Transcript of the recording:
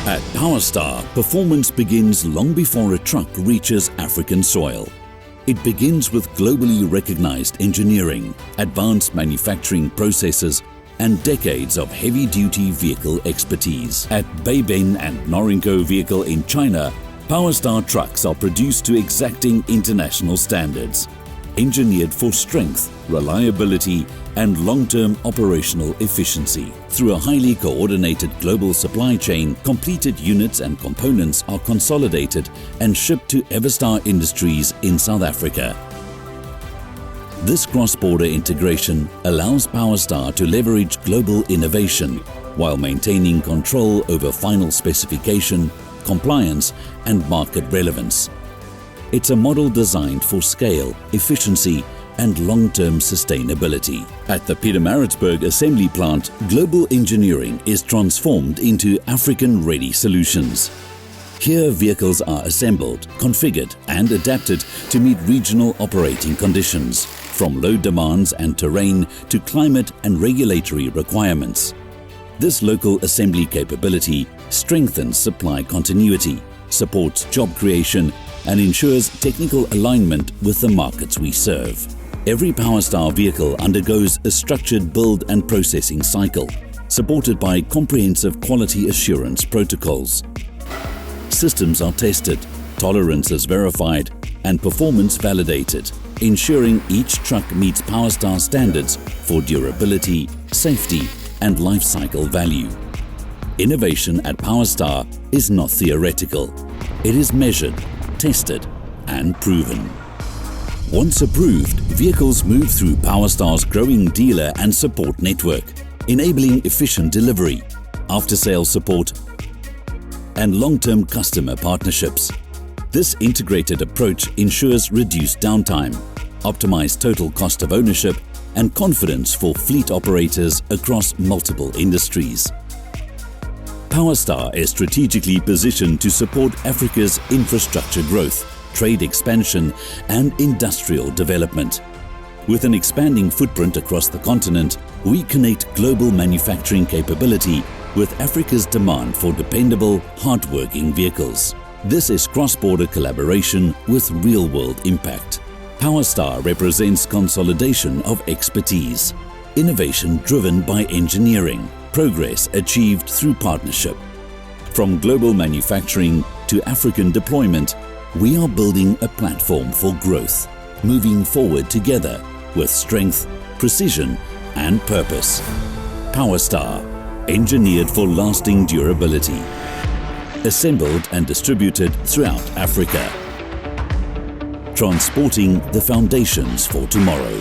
At Powerstar, performance begins long before a truck reaches African soil. It begins with globally recognized engineering, advanced manufacturing processes, and decades of heavy-duty vehicle expertise. At Beibin and Norinco Vehicle in China, Powerstar trucks are produced to exacting international standards, engineered for strength, reliability, and long-term operational efficiency. Through a highly coordinated global supply chain, completed units and components are consolidated and shipped to Everstar Industries in South Africa. This cross-border integration allows Powerstar to leverage global innovation while maintaining control over final specification, compliance, and market relevance. It's a model designed for scale, efficiency, and long-term sustainability. At the Pietermaritzburg assembly plant, global engineering is transformed into African-ready solutions. Here, vehicles are assembled, configured, and adapted to meet regional operating conditions, from load demands and terrain to climate and regulatory requirements. This local assembly capability strengthens supply continuity, supports job creation, and ensures technical alignment with the markets we serve. Every Powerstar vehicle undergoes a structured build and processing cycle, supported by comprehensive quality assurance protocols. Systems are tested, tolerances verified, and performance validated, ensuring each truck meets Powerstar standards for durability, safety, and life cycle value. Innovation at Powerstar is not theoretical. It is measured, tested, and proven. Once approved, vehicles move through Powerstar's growing dealer and support network, enabling efficient delivery, after-sales support, and long-term customer partnerships. This integrated approach ensures reduced downtime, optimized total cost of ownership, and confidence for fleet operators across multiple industries. Powerstar is strategically positioned to support Africa's infrastructure growth, trade expansion, and industrial development. With an expanding footprint across the continent, we connect global manufacturing capability with Africa's demand for dependable, hard-working vehicles. This is cross-border collaboration with real-world impact. Powerstar represents consolidation of expertise, innovation driven by engineering, progress achieved through partnership. From global manufacturing to African deployment, we are building a platform for growth, moving forward together with strength, precision, and purpose. Powerstar, engineered for lasting durability. Assembled and distributed throughout Africa. Transporting the foundations for tomorrow.